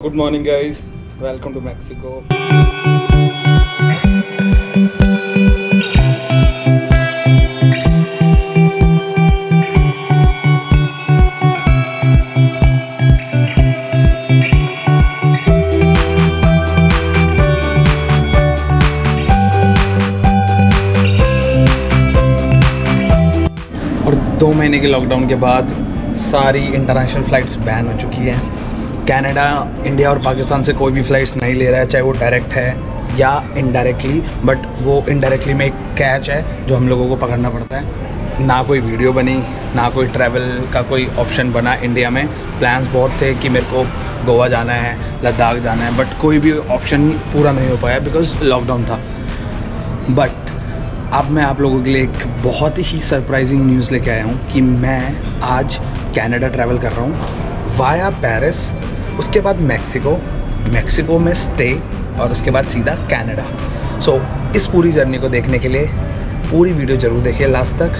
Good morning, guys. Welcome to Mexico. और 2 महीने के लॉकडाउन के बाद सारी इंटरनेशनल फ़्लाइट्स बैन हो चुकी हैं। कनाडा, इंडिया और पाकिस्तान से कोई भी फ़्लाइट्स नहीं ले रहा है, चाहे वो डायरेक्ट है या इनडायरेक्टली। बट वो इनडायरेक्टली में एक कैच है जो हम लोगों को पकड़ना पड़ता है। ना कोई वीडियो बनी, ना कोई ट्रैवल का कोई ऑप्शन बना इंडिया में। प्लान्स बहुत थे कि मेरे को गोवा जाना है, लद्दाख जाना है, बट कोई भी ऑप्शन पूरा नहीं हो पाया बिकॉज़ लॉकडाउन था। बट अब मैं आप लोगों के लिए एक बहुत ही सरप्राइजिंग न्यूज़ लेके आया हूँ कि मैं आज कनाडा ट्रैवल कर रहा हूँ वाया पेरिस, उसके बाद मैक्सिको में स्टे और उसके बाद सीधा कनाडा। सो इस पूरी जर्नी को देखने के लिए पूरी वीडियो ज़रूर देखिए लास्ट तक।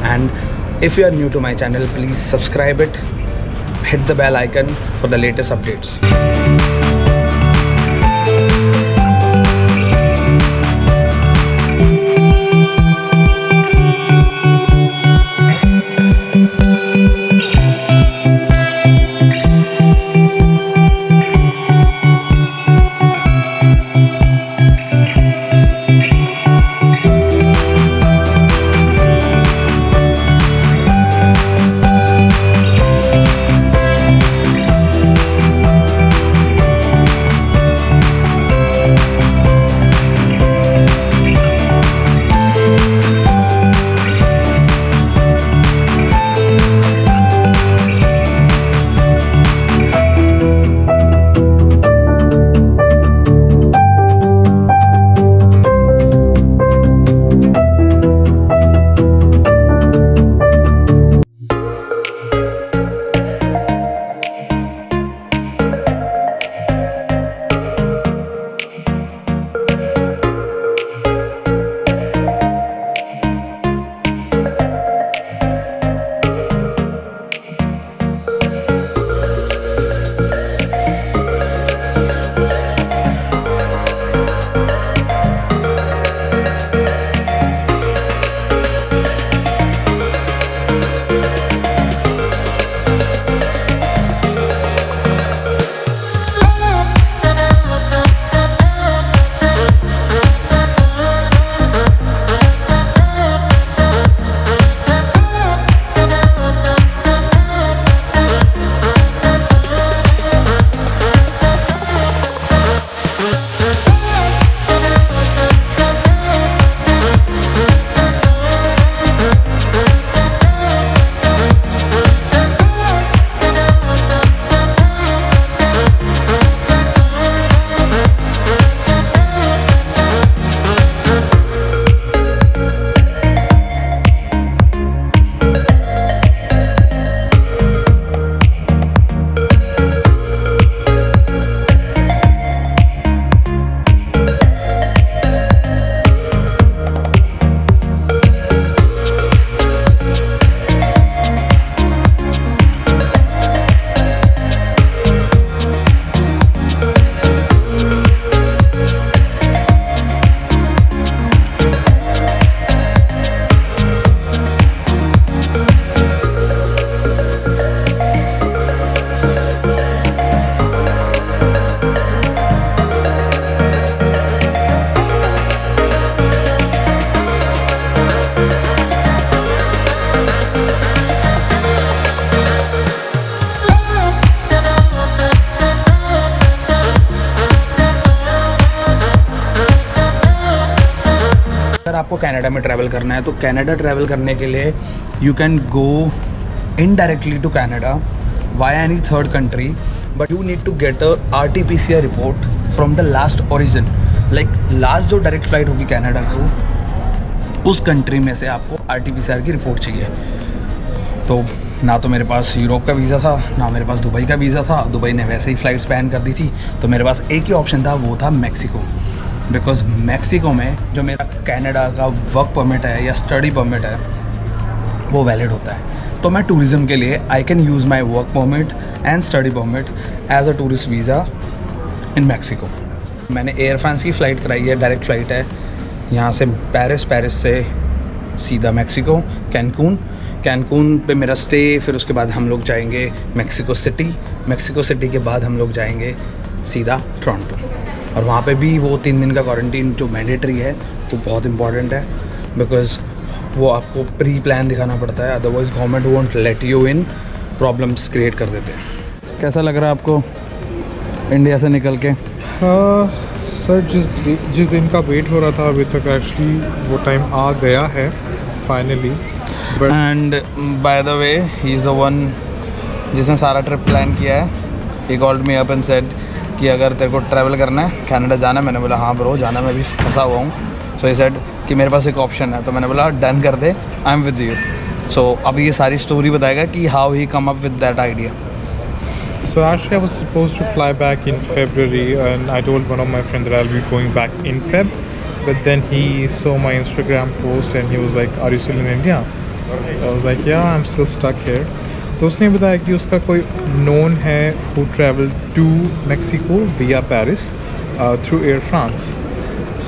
And if you are new to my channel, please subscribe it, hit the bell icon for the latest updates. अगर आपको कनाडा में ट्रैवल करना है तो कनाडा ट्रैवल करने के लिए you can go indirectly to Canada via any third country, but you need to get a RT-PCR report from the last origin. Like last जो डायरेक्ट फ्लाइट होगी कनाडा को, उस कंट्री में से आपको RT-PCR की रिपोर्ट चाहिए। तो ना तो मेरे पास यूरोप का वीज़ा था, ना मेरे पास दुबई का वीज़ा था। दुबई ने वैसे ही फ़्लाइट्स बैन कर दी थी, तो मेरे पास एक ही ऑप्शन था, वो था मैक्सिको। बिकॉज़ मैक्सिको में जो मेरा कनाडा का वर्क परमिट है या स्टडी परमिट है वो वैलिड होता है। तो मैं टूरिज़्म के लिए I can use my work permit and study permit as a tourist visa in Mexico. मैंने एयर फ्रांस की फ़्लाइट कराई है, डायरेक्ट फ़्लाइट है यहाँ से पेरिस, पेरिस से सीधा मैक्सिको कैनकून पे मेरा स्टे। फिर उसके बाद हम लोग जाएंगे मैक्सिको सिटी के बाद हम लोग जाएंगे सीधा टोरंटो। और वहाँ पे भी वो 3 दिन का क्वारंटीन जो मैंडेटरी है वो बहुत इंपॉर्टेंट है, बिकॉज़ वो आपको प्री प्लान दिखाना पड़ता है, otherwise government won't let you in, problems create कर देते हैं। कैसा लग रहा है आपको इंडिया से निकल के? सर जिस दिन का वेट हो रहा था अभी तक एक्चुअली वो टाइम आ गया है finally. But and by the way he is the one जिसने सारा ट्रिप प्लान किया है। He called me up and said कि अगर तेरे को ट्रैवल करना है, कनाडा जाना है। मैंने बोला हाँ ब्रो जाना, मैं भी फंसा हुआ हूँ। सो ही सेड कि मेरे पास एक ऑप्शन है, तो मैंने बोला डन कर दे, आई एम विद यू। सो अभी ये सारी स्टोरी बताएगा कि how he come up with that idea. So actually I was supposed to fly back in February, and I told one of my friends that I'll be going back in Feb, but then he saw my Instagram post and he was like, are you still in India? I was like, yeah, I'm still stuck here. तो उसने बताया कि उसका कोई known है who traveled to Mexico via Paris through Air France.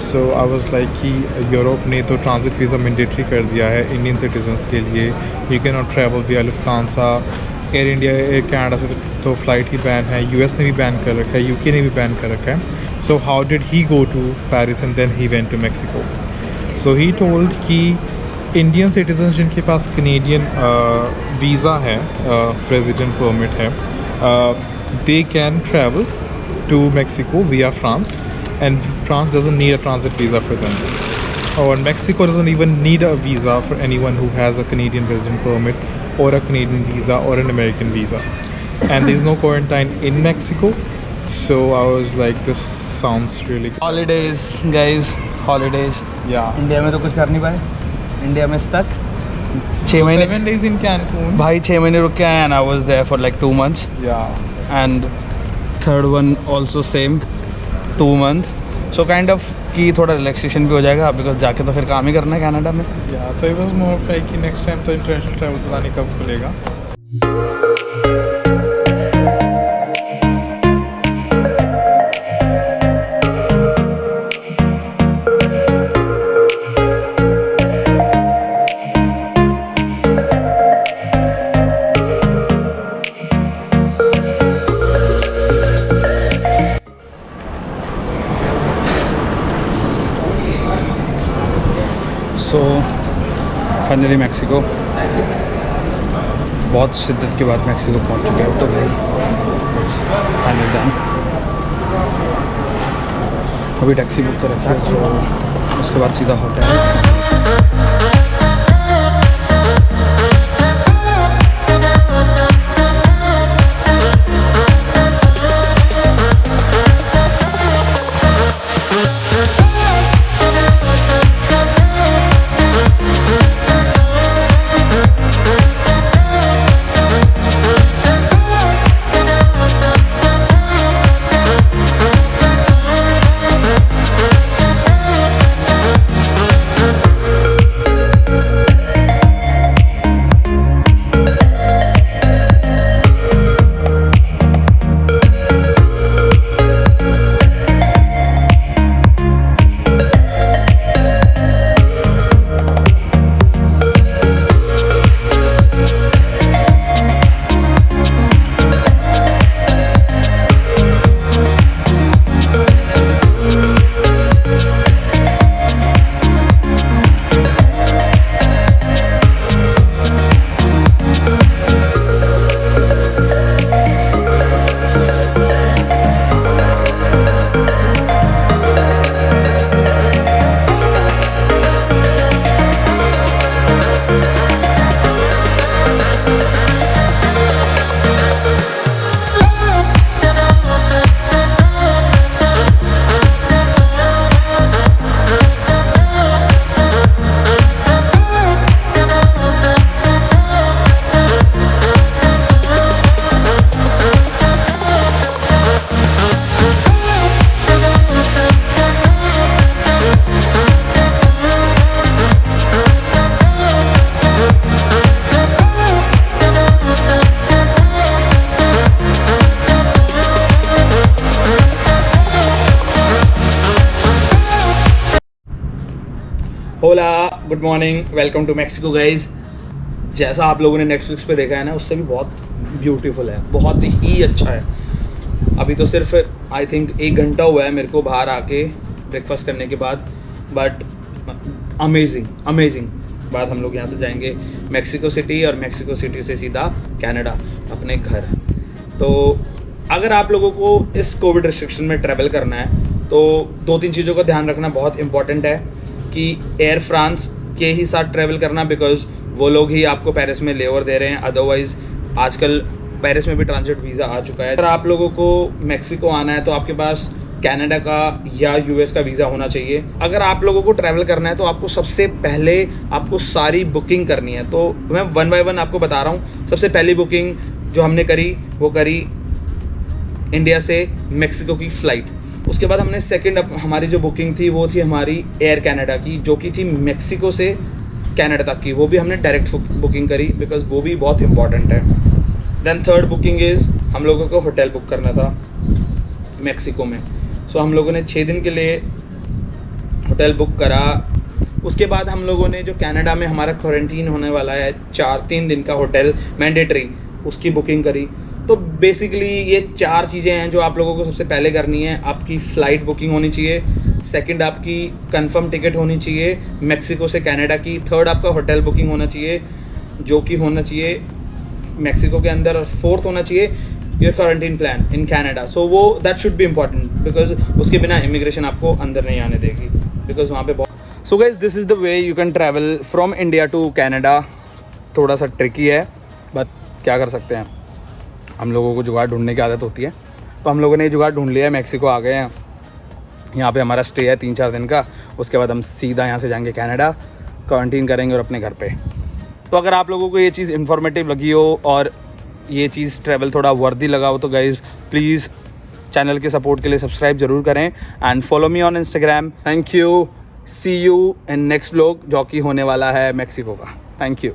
So I was like कि Europe ने तो ट्रांजिट वीज़ा मैंडेटरी कर दिया है इंडियन सिटीजन्स के लिए। यू कैन नॉट ट्रैवल विया Lufthansa, air India, air Canada से तो फ़्लाइट ही बैन है। यूएस ने भी बैन कर रखा है, यूके ने भी बैन कर रखा है। So how did he go to Paris and then he went to Mexico? So he told कि इंडियन सिटीजन्स जिनके पास कनेडियन वीज़ा है, रेजिडेंट परमिट है, they can travel to Mexico via France, and France doesn't need a transit visa for them. Or Mexico doesn't even need a visa for anyone who has a Canadian resident permit or a Canadian visa or an American visa. And there's no quarantine in Mexico. So I was like, this sounds really good. Holidays guys, holidays. Yeah. India में तो कुछ कर नहीं पाए, India में stuck 6 महीने। 7 days in Cancun. भाई 6 महीने रुक के आया, and I was there for like 2 months, Yeah. And third one also same 2 months। So kind of कि थोड़ा रिलैक्सेशन भी हो जाएगा, बिकॉज जाके तो फिर काम ही करना है कनाडा में। Yeah. So it was more like कि next time तो international travel पता नहीं कब खुलेगा। सो फाइनली मैक्सिको, बहुत शिद्दत के बाद मैक्सिको पहुंच चुके हैं। तो भाई फाइनल डन। अभी टैक्सी बुक कर रखी है, तो उसके बाद सीधा होटल। होला, good morning, welcome to Mexico guys. जैसा आप लोगों ने नेटफ्लिक्स पे देखा है ना, उससे भी बहुत ब्यूटीफुल है, बहुत ही अच्छा है। अभी तो सिर्फ आई थिंक 1 घंटा हुआ है मेरे को बाहर आके ब्रेकफास्ट करने के बाद, बट अमेजिंग। बाद हम लोग यहाँ से जाएंगे मैक्सिको सिटी और मैक्सिको सिटी से सीधा कनाडा अपने घर। तो अगर आप लोगों को इस कोविड रिस्ट्रिक्शन में ट्रैवल करना है तो 2-3 चीज़ों का ध्यान रखना बहुत इंपॉर्टेंट है कि एयर फ्रांस के ही साथ ट्रैवल करना, बिकॉज वो लोग ही आपको पेरिस में लेओवर दे रहे हैं। अदरवाइज़ आजकल पेरिस में भी ट्रांजिट वीज़ा आ चुका है। अगर आप लोगों को मैक्सिको आना है तो आपके पास कनाडा का या यूएस का वीज़ा होना चाहिए। अगर आप लोगों को ट्रैवल करना है तो आपको सबसे पहले आपको सारी बुकिंग करनी है। तो मैं 1 बाय 1 आपको बता रहा हूँ। सबसे पहली बुकिंग जो हमने करी वो करी इंडिया से मैक्सिको की फ़्लाइट। उसके बाद हमने सेकंड हमारी जो बुकिंग थी वो थी हमारी एयर कनाडा की, जो कि थी मैक्सिको से कनाडा तक की। वो भी हमने डायरेक्ट बुकिंग करी बिकॉज वो भी बहुत इंपॉर्टेंट है। देन थर्ड बुकिंग इज़ हम लोगों को होटल बुक करना था मैक्सिको में। सो हम लोगों ने 6 दिन के लिए होटल बुक करा। उसके बाद हम लोगों ने जो कनाडा में हमारा क्वारंटीन होने वाला है 3 दिन का होटल मैंडेटरी, उसकी बुकिंग करी। तो बेसिकली ये 4 चीज़ें हैं जो आप लोगों को सबसे पहले करनी है। आपकी फ़्लाइट बुकिंग होनी चाहिए, सेकंड आपकी कंफर्म टिकट होनी चाहिए मैक्सिको से कनाडा की, थर्ड आपका होटल बुकिंग होना चाहिए जो कि होना चाहिए मैक्सिको के अंदर, और फोर्थ होना चाहिए your quarantine plan in Canada. So वो that should be important because उसके बिना इमिग्रेशन आपको अंदर नहीं आने देगी, बिकॉज वहाँ पे बहुत। So guys, this is the way you can travel from India to Canada. थोड़ा सा ट्रिकी है बट क्या कर सकते हैं, हम लोगों को जुगाड़ ढूंढने की आदत होती है। तो हम लोगों ने जुगाड़ ढूंढ लिया है, मैक्सिको आ गए हैं। यहाँ पे हमारा स्टे है 3-4 दिन का। उसके बाद हम सीधा यहाँ से जाएंगे कनाडा, क्वारंटीन करेंगे और अपने घर पे। तो अगर आप लोगों को ये चीज़ इन्फॉर्मेटिव लगी हो और ये चीज़ ट्रैवल थोड़ा वर्दी लगा हो तो गाइज़ प्लीज़ चैनल के सपोर्ट के लिए सब्सक्राइब ज़रूर करें and follow me on Instagram. Thank you, see you in next vlog जो कि होने वाला है मैक्सिको का। Thank you.